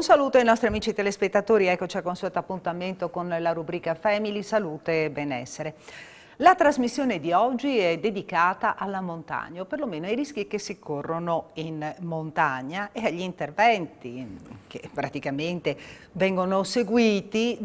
saluto ai nostri amici telespettatori, eccoci al consueto appuntamento con la rubrica Family, Salute e Benessere. La trasmissione di oggi è dedicata alla montagna, o perlomeno ai rischi che si corrono in montagna e agli interventi che praticamente vengono seguiti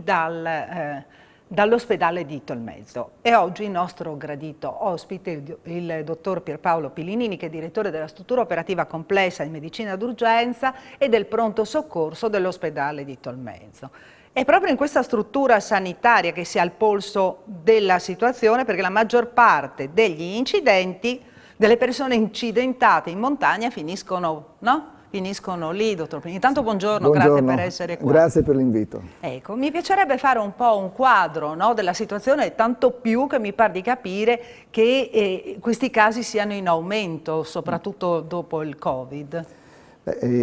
dall'ospedale di Tolmezzo. E oggi il nostro gradito ospite, il dottor Pierpaolo Pilinini, che è direttore della struttura operativa complessa di medicina d'urgenza e del pronto soccorso dell'ospedale di Tolmezzo. È proprio in questa struttura sanitaria che si ha il polso della situazione, perché la maggior parte degli incidenti, delle persone incidentate in montagna finiscono, no? Finiscono lì, dottor Pilinini. Intanto buongiorno, grazie per essere qua. Grazie per l'invito. Ecco, mi piacerebbe fare un po' un quadro, no, della situazione, tanto più che mi pare di capire che questi casi siano in aumento, soprattutto dopo il Covid.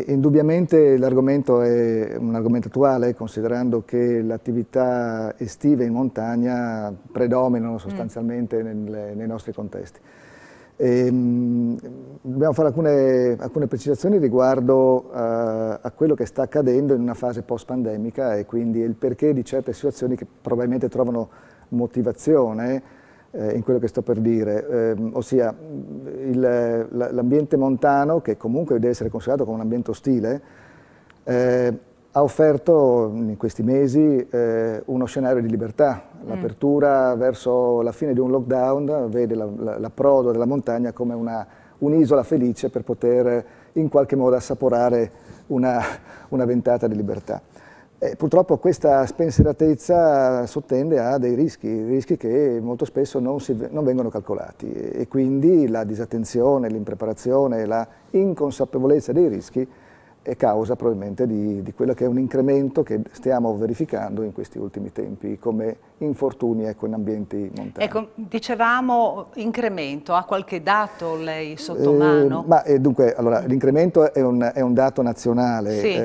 Indubbiamente l'argomento è un argomento attuale, considerando che le attività estive in montagna predominano sostanzialmente nei nostri contesti. Dobbiamo fare alcune precisazioni riguardo a quello che sta accadendo in una fase post-pandemica e quindi il perché di certe situazioni che probabilmente trovano motivazione in quello che sto per dire, ossia l'ambiente montano, che comunque deve essere considerato come un ambiente ostile, ha offerto in questi mesi uno scenario di libertà. L'apertura verso la fine di un lockdown vede l'approdo della montagna come un'isola felice per poter in qualche modo assaporare una ventata di libertà. Purtroppo questa spensieratezza sottende a dei rischi che molto spesso non vengono calcolati e quindi la disattenzione, l'impreparazione, la inconsapevolezza dei rischi è causa probabilmente di quello che è un incremento che stiamo verificando in questi ultimi tempi come infortuni in ambienti montani. Ecco, dicevamo incremento, ha qualche dato lei sotto mano? Dunque, allora, l'incremento è un dato nazionale, sì.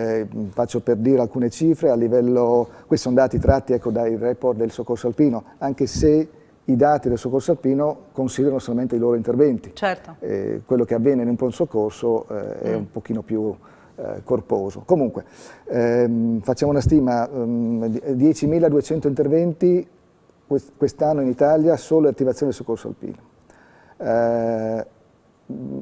Faccio per dire alcune cifre a livello, questi sono dati tratti dai report del soccorso alpino, anche se i dati del soccorso alpino considerano solamente i loro interventi. Certo. Quello che avviene in un pronto soccorso è un pochino più corposo. Comunque, facciamo una stima, 10.200 interventi quest'anno in Italia solo attivazione del soccorso alpino.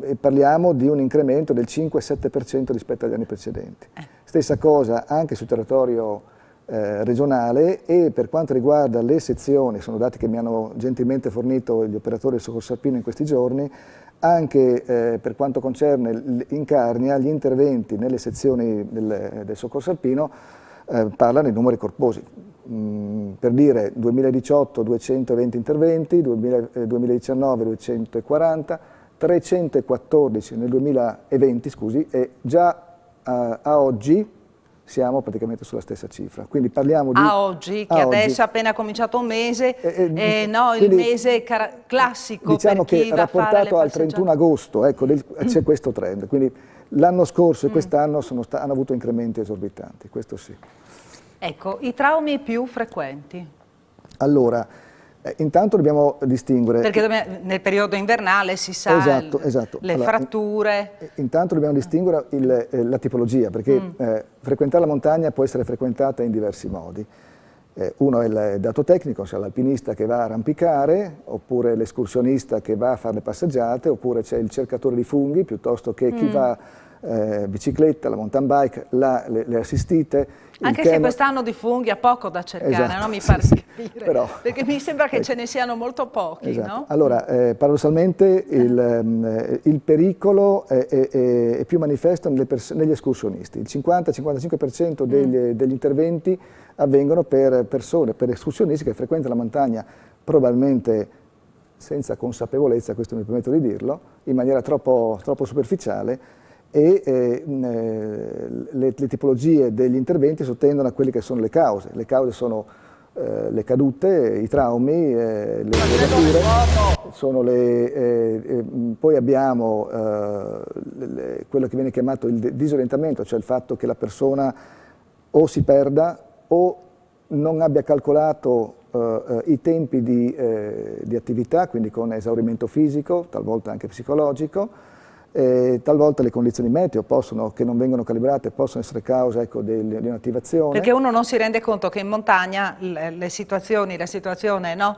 E parliamo di un incremento del 5-7% rispetto agli anni precedenti. Stessa cosa anche sul territorio regionale e per quanto riguarda le sezioni, sono dati che mi hanno gentilmente fornito gli operatori del soccorso alpino in questi giorni, anche per quanto concerne in Carnia, gli interventi nelle sezioni del soccorso alpino parlano di numeri corposi. Per dire 2018 220 interventi, 2019 240, 314 nel 2020, scusi, e già a oggi siamo praticamente sulla stessa cifra. Quindi parliamo di... A oggi, che adesso è appena cominciato un mese, no, il mese classico, diciamo, per chi che va a fare rapportato al 31 agosto, ecco, c'è questo trend. Quindi l'anno scorso e quest'anno hanno avuto incrementi esorbitanti, questo sì. Ecco, i traumi più frequenti? Allora, intanto dobbiamo distinguere... Perché nel periodo invernale si sa, esatto. Le fratture... Intanto dobbiamo distinguere la tipologia, perché frequentare la montagna può essere frequentata in diversi modi. Uno è il dato tecnico, cioè l'alpinista che va a arrampicare, oppure l'escursionista che va a fare le passeggiate, oppure c'è il cercatore di funghi, piuttosto che chi va bicicletta, la mountain bike, le assistite. Anche se quest'anno di funghi ha poco da cercare, esatto, no? Mi pare di capire, però, perché mi sembra che ce ne siano molto pochi, esatto. No? Allora, paradossalmente il pericolo è più manifesto negli escursionisti. Il 50-55% degli interventi avvengono per escursionisti che frequentano la montagna probabilmente senza consapevolezza, questo mi permetto di dirlo, in maniera troppo superficiale, e le tipologie degli interventi sottendono a quelle che sono le cause. Le cause sono le cadute, i traumi, le rotature, poi abbiamo quello che viene chiamato il disorientamento, cioè il fatto che la persona o si perda o non abbia calcolato i tempi di attività, quindi con esaurimento fisico, talvolta anche psicologico, Talvolta le condizioni meteo che non vengono calibrate possono essere causa, ecco, di un'attivazione. Perché uno non si rende conto che in montagna la situazione, no,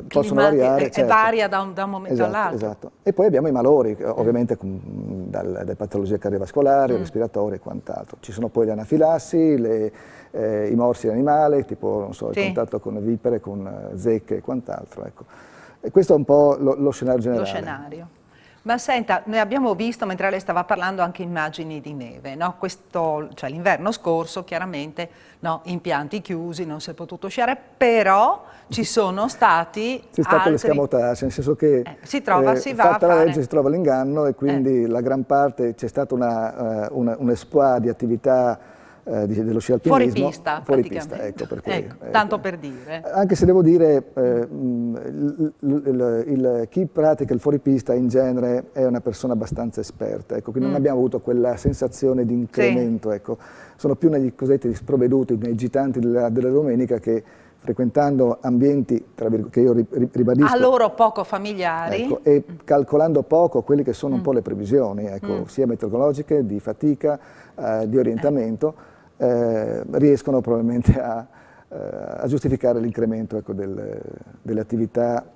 Possono variare, certo. varia da un momento all'altro. Esatto. E poi abbiamo i malori, ovviamente dalle patologie cardiovascolari, respiratorie e quant'altro. Ci sono poi le anafilassi, i morsi dell'animale, tipo non so, il contatto con vipere, con zecche e quant'altro. Ecco. E questo è un po' lo scenario generale. Lo scenario. Ma senta, noi abbiamo visto, mentre lei stava parlando, anche immagini di neve, no? Cioè l'inverno scorso, chiaramente, no? Impianti chiusi, non si è potuto sciare, però ci sono stati C'è stato l'escamotage, nel senso che si va a fatta la fare... legge si trova l'inganno, e quindi la gran parte, c'è stata un exploit di attività dello sci alpinismo. Fuori pista, ecco, perché, ecco, tanto per dire. Anche se devo dire, chi pratica il fuoripista in genere è una persona abbastanza esperta, ecco, quindi non abbiamo avuto quella sensazione di incremento, ecco. Sono più negli cosiddetti sprovveduti, nei gitanti della domenica, che frequentando ambienti, che io ribadisco, a loro poco familiari, ecco, e calcolando poco quelle che sono un po' le previsioni, ecco, sia meteorologiche, di fatica, di orientamento, riescono probabilmente a giustificare l'incremento, ecco, delle attività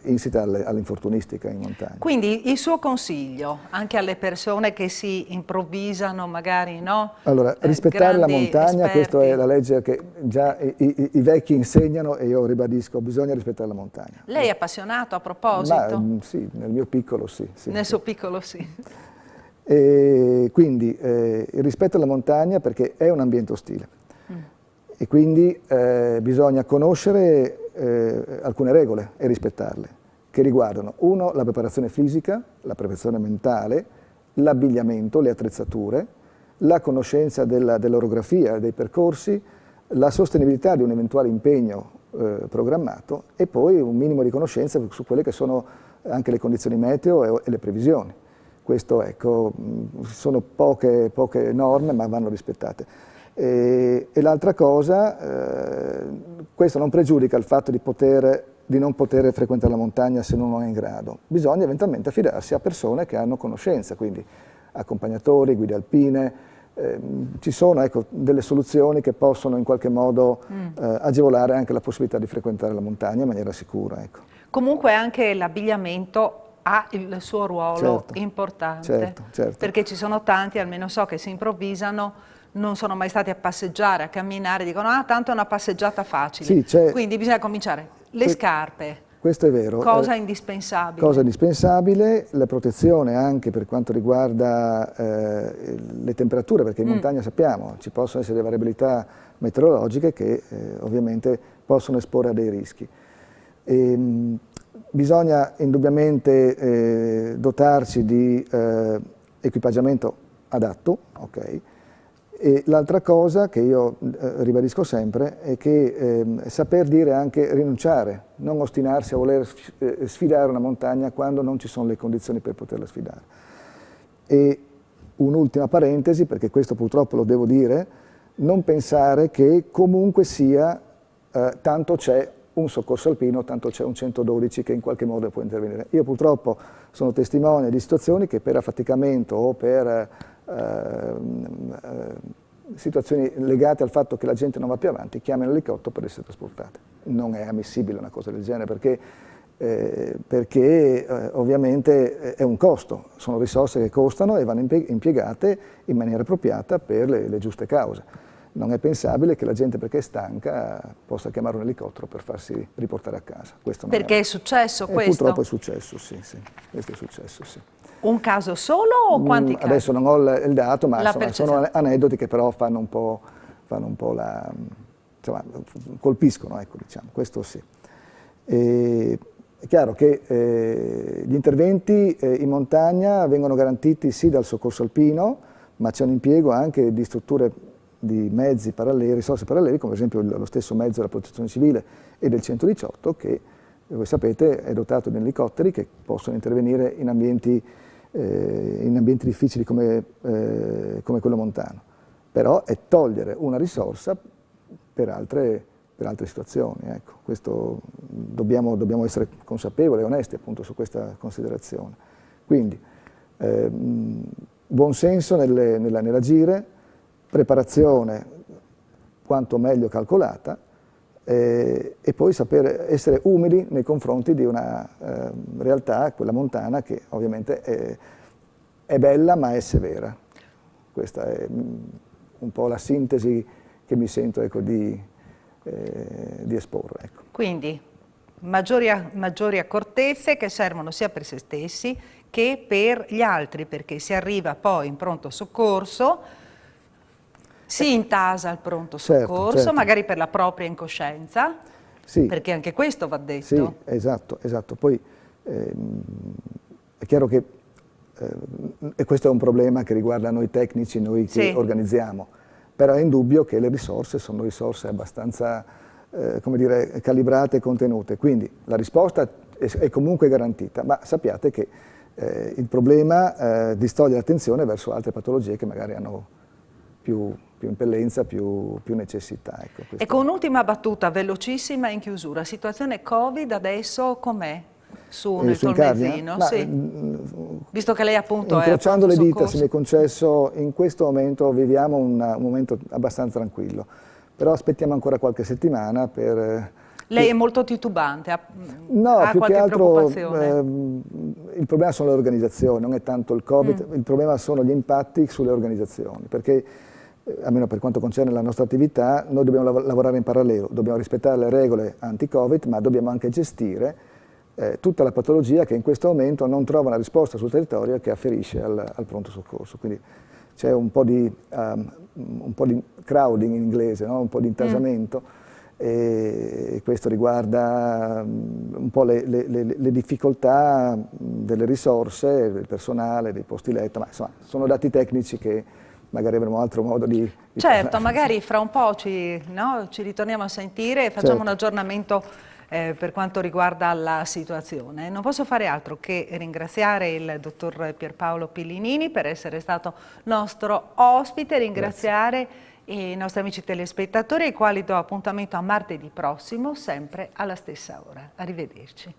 insite all'infortunistica in montagna. Quindi il suo consiglio anche alle persone che si improvvisano magari, no? Allora, rispettare la montagna, questa è la legge che già i vecchi insegnano, e io ribadisco, bisogna rispettare la montagna. Lei è appassionato a proposito? Sì, nel mio piccolo sì. Nel suo piccolo sì. E quindi il rispetto alla montagna, perché è un ambiente ostile, e quindi bisogna conoscere alcune regole e rispettarle, che riguardano, uno, la preparazione fisica, la preparazione mentale, l'abbigliamento, le attrezzature, la conoscenza dell'orografia, dei percorsi, la sostenibilità di un eventuale impegno programmato, e poi un minimo di conoscenza su quelle che sono anche le condizioni meteo e le previsioni. Questo, ecco, sono poche norme, ma vanno rispettate. E l'altra cosa, questo non pregiudica il fatto di non poter frequentare la montagna se uno non è in grado. Bisogna eventualmente affidarsi a persone che hanno conoscenza, quindi accompagnatori, guide alpine. Ci sono, ecco, delle soluzioni che possono in qualche modo agevolare anche la possibilità di frequentare la montagna in maniera sicura. Ecco. Comunque anche l'abbigliamento ha il suo ruolo importante, certo. Perché ci sono tanti, almeno so, che si improvvisano, non sono mai stati a passeggiare, a camminare, dicono tanto è una passeggiata facile, sì, quindi bisogna cominciare. Le scarpe, questo è vero. Cosa indispensabile. Cosa indispensabile, la protezione anche per quanto riguarda le temperature, perché in montagna sappiamo ci possono essere variabilità meteorologiche che ovviamente possono esporre a dei rischi. Bisogna indubbiamente dotarci di equipaggiamento adatto, ok? E l'altra cosa che io ribadisco sempre è che saper dire anche rinunciare, non ostinarsi a voler sfidare una montagna quando non ci sono le condizioni per poterla sfidare. E un'ultima parentesi, perché questo purtroppo lo devo dire, non pensare che comunque sia tanto c'è un soccorso alpino, tanto c'è un 112 che in qualche modo può intervenire. Io purtroppo sono testimone di situazioni che per affaticamento o per situazioni legate al fatto che la gente non va più avanti, chiamano l'elicottero per essere trasportate. Non è ammissibile una cosa del genere, perché ovviamente è un costo, sono risorse che costano e vanno impiegate in maniera appropriata per le giuste cause. Non è pensabile che la gente, perché è stanca, possa chiamare un elicottero per farsi riportare a casa. Questo non perché è successo questo? Purtroppo è successo, sì. Questo è successo, sì. Un caso solo o quanti casi? Adesso non ho il dato, ma insomma, sono aneddoti che però fanno un po' insomma, colpiscono, ecco, diciamo, questo sì. È chiaro che gli interventi in montagna vengono garantiti sì dal soccorso alpino, ma c'è un impiego anche di strutture, di mezzi paralleli, risorse paralleli, come ad esempio lo stesso mezzo della protezione civile e del 118, che voi sapete è dotato di elicotteri che possono intervenire in ambienti difficili come quello montano. Però è togliere una risorsa per altre situazioni. Ecco. Questo dobbiamo essere consapevoli e onesti appunto su questa considerazione. Quindi buon senso nell'agire, preparazione quanto meglio calcolata, e poi sapere essere umili nei confronti di una realtà, quella montana, che ovviamente è bella ma è severa. Questa è un po' la sintesi che mi sento, ecco, di esporre. Ecco. Quindi maggiori accortezze che servono sia per se stessi che per gli altri, perché si arriva poi in pronto soccorso, si intasa al pronto soccorso, certo. magari per la propria incoscienza, sì, perché anche questo va detto. Sì, esatto. Poi è chiaro che e questo è un problema che riguarda noi tecnici, noi che organizziamo, però è indubbio che le risorse sono risorse abbastanza come dire, calibrate e contenute, quindi la risposta è comunque garantita, ma sappiate che il problema distoglie l'attenzione verso altre patologie che magari hanno più impellenza, più necessità. Ecco, e con un'ultima battuta velocissima in chiusura, situazione Covid adesso com'è nel Tolmezino? Sì. Visto che lei appunto incrociando è le dita, se mi è concesso, in questo momento viviamo un momento abbastanza tranquillo, però aspettiamo ancora qualche settimana per... Lei è molto titubante, no, ha più qualche che altro preoccupazione? Il problema sono le organizzazioni, non è tanto il Covid, il problema sono gli impatti sulle organizzazioni, perché almeno per quanto concerne la nostra attività, noi dobbiamo lavorare in parallelo, dobbiamo rispettare le regole anti-Covid, ma dobbiamo anche gestire tutta la patologia che in questo momento non trova una risposta sul territorio e che afferisce al pronto soccorso. Quindi c'è un po' di crowding in inglese, no? Un po' di intasamento, e questo riguarda un po' le difficoltà delle risorse, del personale, dei posti letto, ma insomma sono dati tecnici che magari avremo altro modo di certo, parlare. magari fra un po' ci ritorniamo a sentire e facciamo un aggiornamento per quanto riguarda la situazione. Non posso fare altro che ringraziare il dottor Pierpaolo Pillinini per essere stato nostro ospite, ringraziare i nostri amici telespettatori ai quali do appuntamento a martedì prossimo, sempre alla stessa ora. Arrivederci.